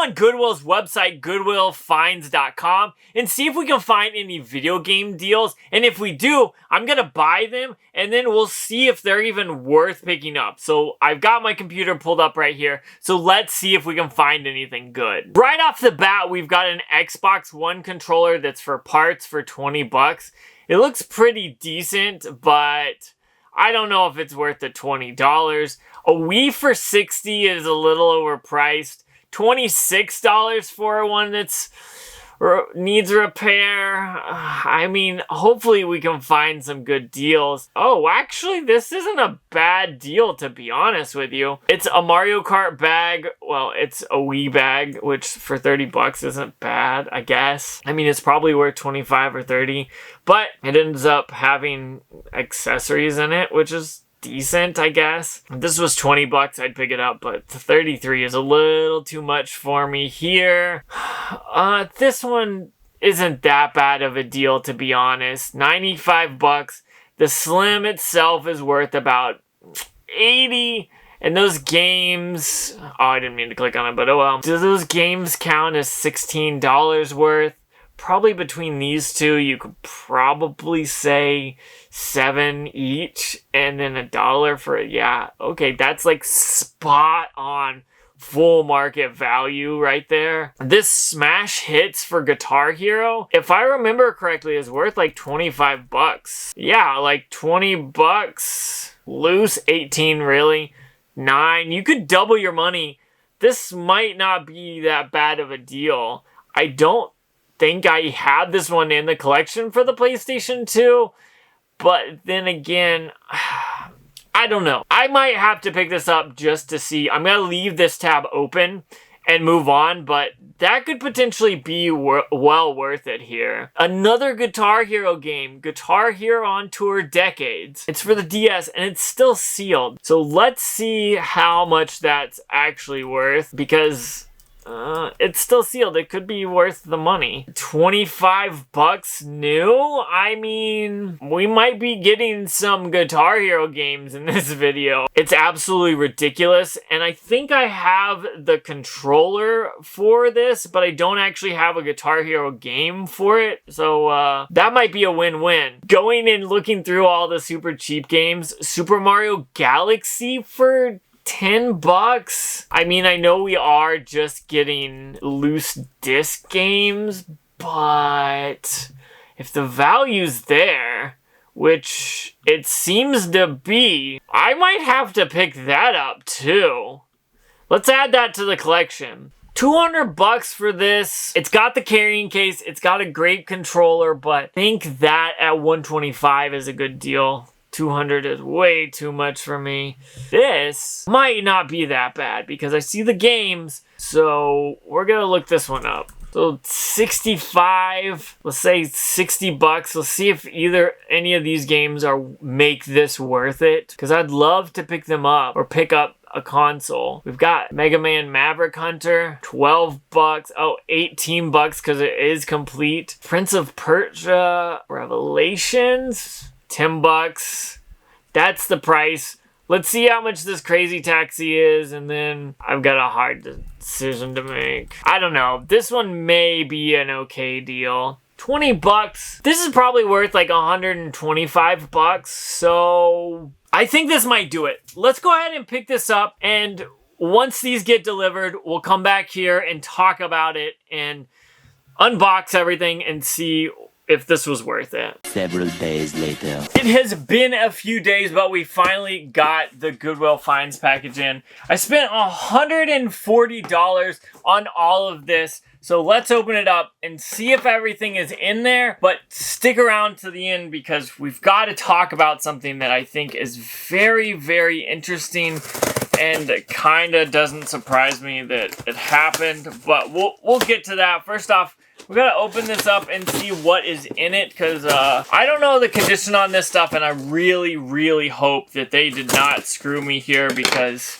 on Goodwill's website, goodwillfinds.com, and see if we can find any video game deals. And if we do, I'm gonna buy them, and then we'll see if they're even worth picking up. So I've got my computer pulled up right here, so let's see if we can find anything good. Right off the bat, we've got an Xbox One controller that's for parts for 20 bucks. It looks pretty decent, but I don't know if it's worth the $20. A Wii for $60 is a little overpriced. $26 for one that's needs repair. I mean, hopefully we can find some good deals. Oh, actually, this isn't a bad deal, to be honest with you. It's a Mario Kart bag. Well, it's a Wii bag, which for 30 bucks isn't bad, I guess. I mean, it's probably worth 25 or 30, but it ends up having accessories in it, which is decent, I guess. If this was 20 bucks, I'd pick it up, but 33 is a little too much for me here. This one isn't that bad of a deal, to be honest. 95 bucks. The Slim itself is worth about 80, and those games, oh, I didn't mean to click on it, but oh well. Do those games count as $16 worth? Probably between these two, you could probably say $7 each, and then $1 for it. Yeah, okay, that's like spot on full market value right there. This Smash Hits for Guitar Hero, if I remember correctly, is worth like 25 bucks. Yeah, like 20 bucks. Loose 18, really. 9. You could double your money. This might not be that bad of a deal. I don't think I had this one in the collection for the PlayStation 2, but then again, I don't know. I might have to pick this up just to see. I'm going to leave this tab open and move on, but that could potentially be well worth it here. Another Guitar Hero game, Guitar Hero on Tour Decades. It's for the DS and it's still sealed. So let's see how much that's actually worth, because it's still sealed. It could be worth the money. 25 bucks new? I mean, we might be getting some Guitar Hero games in this video. It's absolutely ridiculous, and I think I have the controller for this, but I don't actually have a Guitar Hero game for it, so that might be a win-win. Going and looking through all the super cheap games, Super Mario Galaxy for 10 bucks? I mean, I know we are just getting loose disc games, but if the value's there, which it seems to be, I might have to pick that up too. Let's add that to the collection. 200 bucks for this. It's got the carrying case, it's got a great controller, but I think that at 125 is a good deal. 200 is way too much for me. This might not be that bad because I see the games, so we're gonna look this one up. So 65, let's say 60 bucks. Let's see if any of these games make this worth it, because I'd love to pick them up or pick up a console. We've got Mega Man Maverick Hunter, 12 bucks. Oh, 18 bucks because it is complete. Prince of Persia Revelations, 10 bucks. That's the price. Let's see how much this Crazy Taxi is, and then I've got a hard decision to make. I don't know. This one may be an okay deal. 20 bucks. This is probably worth like 125 bucks, so I think this might do it. Let's go ahead and pick this up, and once these get delivered, we'll come back here and talk about it and unbox everything and see if this was worth it. Several days later. It has been a few days, but we finally got the Goodwill Finds package in. I spent $140 on all of this, so let's open it up and see if everything is in there, but stick around to the end because we've got to talk about something that I think is very, very interesting, and it kind of doesn't surprise me that it happened, but we'll get to that. First off, we're gonna open this up and see what is in it, because I don't know the condition on this stuff, and I really, really hope that they did not screw me here, because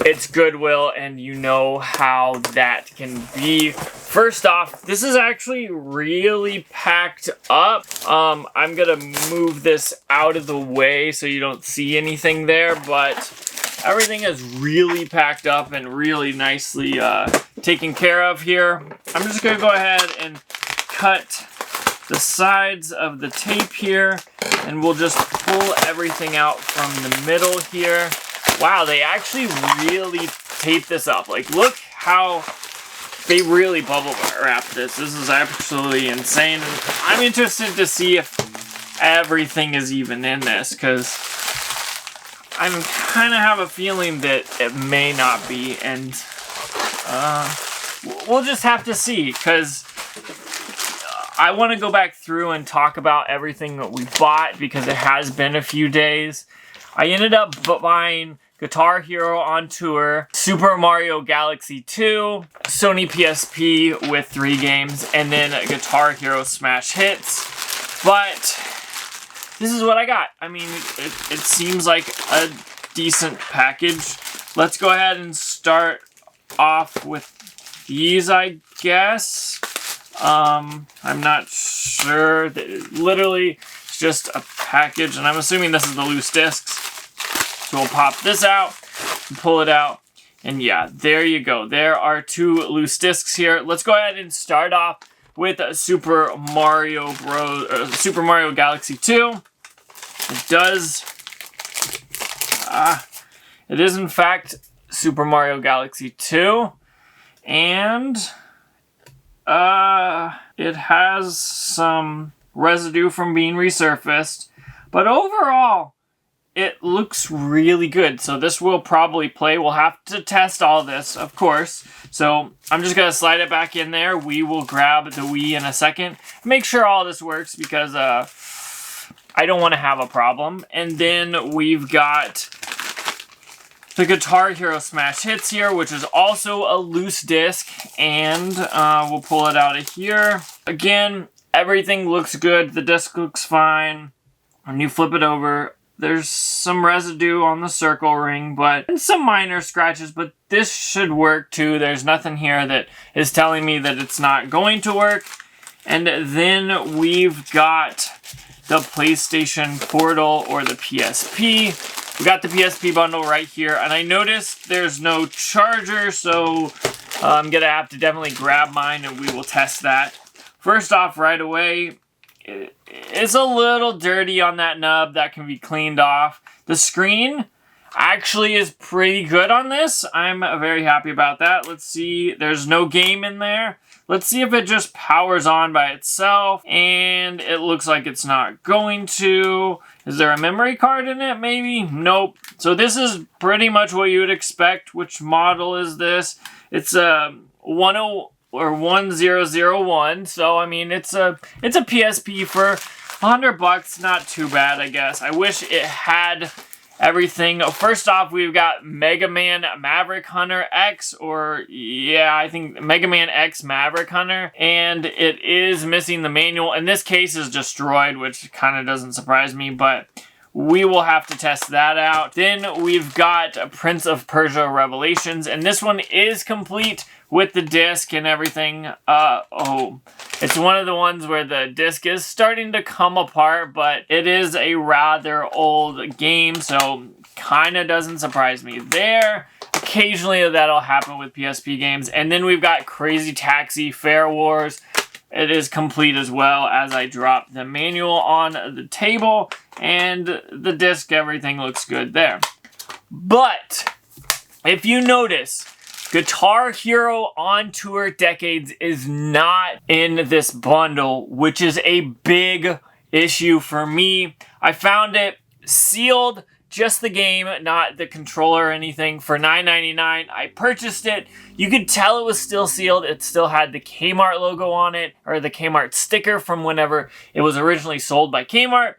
it's Goodwill, and you know how that can be. First off, this is actually really packed up. I'm gonna move this out of the way so you don't see anything there, but everything is really packed up and really nicely taken care of here. I'm just going to go ahead and cut the sides of the tape here, and we'll just pull everything out from the middle here. Wow, they actually really taped this up. Like, look how they really bubble wrap this. This is absolutely insane. I'm interested to see if everything is even in this, because I'm kind of have a feeling that it may not be, and we'll just have to see, because I want to go back through and talk about everything that we bought, because it has been a few days. I ended up buying Guitar Hero on Tour, Super Mario Galaxy 2, Sony PSP with 3 games, and then Guitar Hero Smash Hits. But this is what I got. I mean, it seems like a decent package. Let's go ahead and start off with these, I guess. I'm not sure. Literally, it's just a package, and I'm assuming this is the loose discs. So we'll pop this out, and pull it out, and yeah, there you go. There are 2 loose discs here. Let's go ahead and start off with Super Mario Galaxy 2. It is in fact Super Mario Galaxy 2, and it has some residue from being resurfaced, but overall, it looks really good. So this will probably play. We'll have to test all this, of course. So I'm just going to slide it back in there. We will grab the Wii in a second. Make sure all this works, because I don't want to have a problem. And then we've got the Guitar Hero Smash Hits here, which is also a loose disc. And we'll pull it out of here. Again, everything looks good. The disc looks fine. When you flip it over, there's some residue on the circle ring, and some minor scratches, but this should work too. There's nothing here that is telling me that it's not going to work. And then we've got the PlayStation Portal, or the PSP. We got the PSP bundle right here, and I noticed there's no charger, so I'm gonna have to definitely grab mine and we will test that. First off, right away, it's a little dirty on that nub. That can be cleaned off. The screen actually is pretty good on this. I'm very happy about that. Let's see. There's no game in there. Let's see if it just powers on by itself. And it looks like it's not going to. Is there a memory card in it? Maybe? Nope. So this is pretty much what you would expect. Which model is this? It's a 1001. So I mean, it's a PSP for $100. Not too bad, I guess. I wish it had everything. First off, we've got Mega Man Maverick Hunter X, or yeah, I think Mega Man X Maverick Hunter, and it is missing the manual. In this case, is destroyed, which kind of doesn't surprise me, but we will have to test that out. Then we've got Prince of Persia Revelations, and this one is complete with the disc and everything. It's one of the ones where the disc is starting to come apart, but it is a rather old game, so kind of doesn't surprise me there. Occasionally that'll happen with PSP games. And then we've got Crazy Taxi Fair Wars. It is complete as well, as I drop the manual on the table, and the disc, everything looks good there. But if you notice, Guitar Hero on Tour Decades is not in this bundle, which is a big issue for me. I found it sealed, just the game, not the controller or anything, for $9.99. I purchased it. You could tell it was still sealed. It still had the Kmart logo on it, or the Kmart sticker from whenever it was originally sold by Kmart.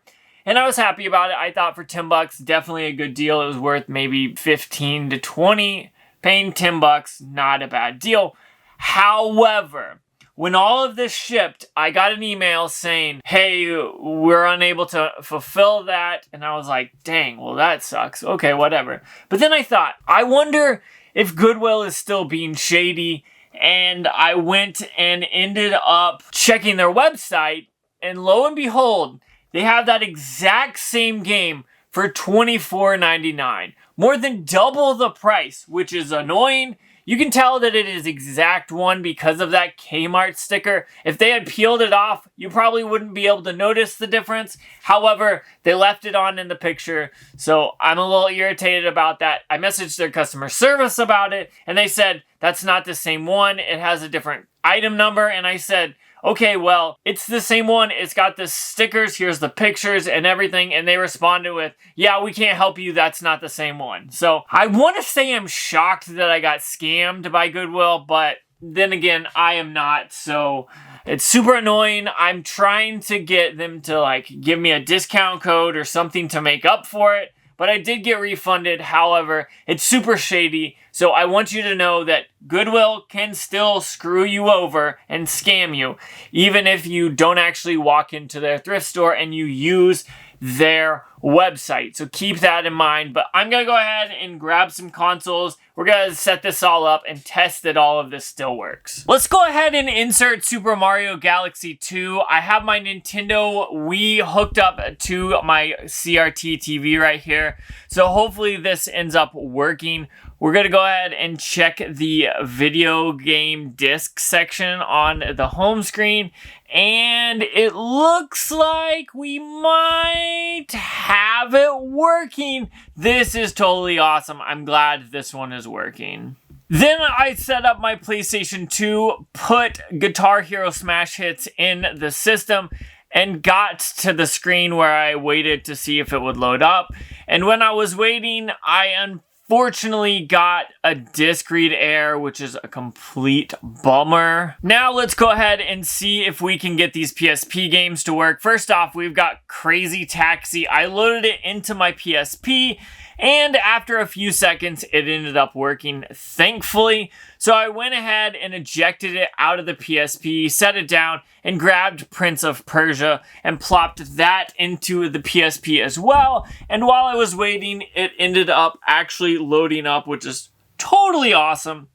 And I was happy about it. I thought for $10, definitely a good deal. It was worth maybe 15 to 20. Paying $10, not a bad deal. However, when all of this shipped, I got an email saying, hey, we're unable to fulfill that. And I was like, dang, well, that sucks. Okay, whatever. But then I thought, I wonder if Goodwill is still being shady. And I went and ended up checking their website. And lo and behold, they have that exact same game for $24.99. More than double the price, which is annoying. You can tell that it is exact one because of that Kmart sticker. If they had peeled it off, you probably wouldn't be able to notice the difference. However, they left it on in the picture, so I'm a little irritated about that. I messaged their customer service about it, and they said, that's not the same one. It has a different item number, and I said, okay, well, it's the same one. It's got the stickers. Here's the pictures and everything. And they responded with, yeah, we can't help you. That's not the same one. So I want to say I'm shocked that I got scammed by Goodwill, but then again, I am not. So it's super annoying. I'm trying to get them to like give me a discount code or something to make up for it. But I did get refunded. However, it's super shady. So I want you to know that Goodwill can still screw you over and scam you, even if you don't actually walk into their thrift store and you use their website. So keep that in mind. But I'm going to go ahead and grab some consoles. We're going to set this all up and test that all of this still works. Let's go ahead and insert Super Mario Galaxy 2. I have my Nintendo Wii hooked up to my CRT TV right here. So hopefully this ends up working. We're going to go ahead and check the video game disc section on the home screen. And it looks like we might have it working. This is totally awesome. I'm glad this one is working. Then I set up my PlayStation 2, put Guitar Hero Smash Hits in the system, and got to the screen where I waited to see if it would load up. And when I was waiting, I unfortunately got a disc read error, which is a complete bummer. Now let's go ahead and see if we can get these PSP games to work. First off, we've got Crazy Taxi. I loaded it into my PSP, and after a few seconds, it ended up working, thankfully. So I went ahead and ejected it out of the PSP, set it down, and grabbed Prince of Persia and plopped that into the PSP as well. And while I was waiting, it ended up actually loading up, which is totally awesome.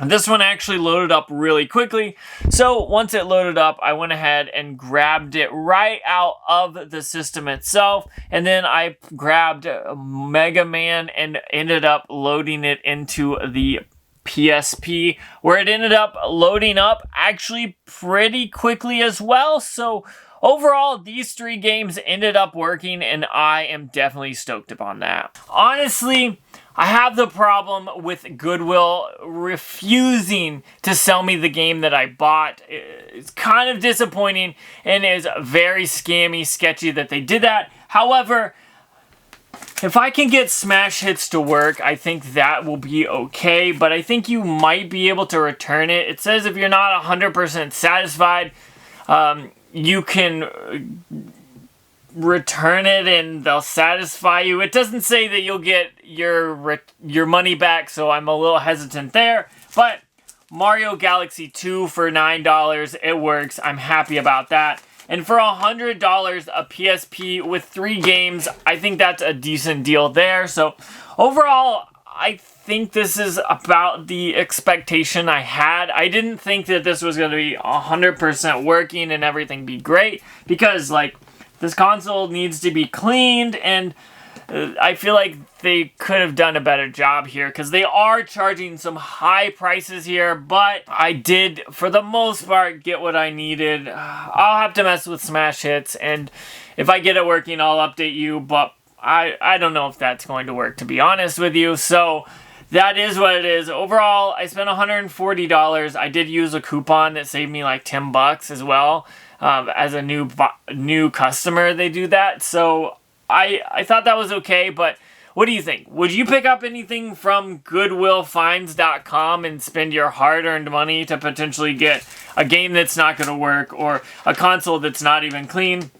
This one actually loaded up really quickly. So once it loaded up, I went ahead and grabbed it right out of the system itself. And then I grabbed Mega Man and ended up loading it into the PSP, where it ended up loading up actually pretty quickly as well. So overall, these three games ended up working, and I am definitely stoked upon that. Honestly, I have the problem with Goodwill refusing to sell me the game that I bought. It's kind of disappointing and is very scammy, sketchy that they did that. However, if I can get Smash Hits to work, I think that will be okay, but I think you might be able to return it. It says if you're not 100% satisfied, you can return it and they'll satisfy you. It doesn't say that you'll get your money back, so I'm a little hesitant there. But Mario Galaxy 2 for $9, it works. I'm happy about that. And for $100, a PSP with 3 games, I think that's a decent deal there. So overall, I think this is about the expectation I had. I didn't think that this was going to be 100% working and everything be great, because like this console needs to be cleaned, and I feel like they could have done a better job here, because they are charging some high prices here, but I did, for the most part, get what I needed. I'll have to mess with Smash Hits, and if I get it working, I'll update you, but I don't know if that's going to work, to be honest with you. So that is what it is. Overall, I spent $140. I did use a coupon that saved me like $10 as well. As a new customer, they do that. So I thought that was okay, but what do you think? Would you pick up anything from GoodwillFinds.com and spend your hard-earned money to potentially get a game that's not going to work, or a console that's not even clean?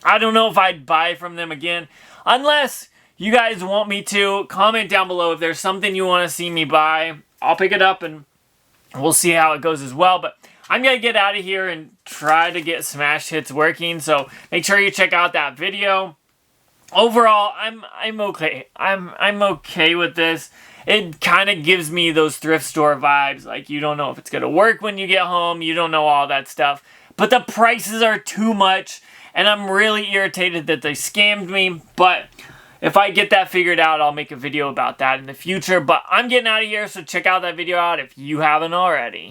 I don't know if I'd buy from them again, unless you guys want me to. Comment down below if there's something you want to see me buy. I'll pick it up and we'll see how it goes as well. But I'm going to get out of here and try to get Smash Hits working, so make sure you check out that video. Overall, I'm okay. I'm okay with this. It kind of gives me those thrift store vibes. Like, you don't know if it's going to work when you get home. You don't know all that stuff. But the prices are too much, and I'm really irritated that they scammed me. But if I get that figured out, I'll make a video about that in the future. But I'm getting out of here, so check out that video out if you haven't already.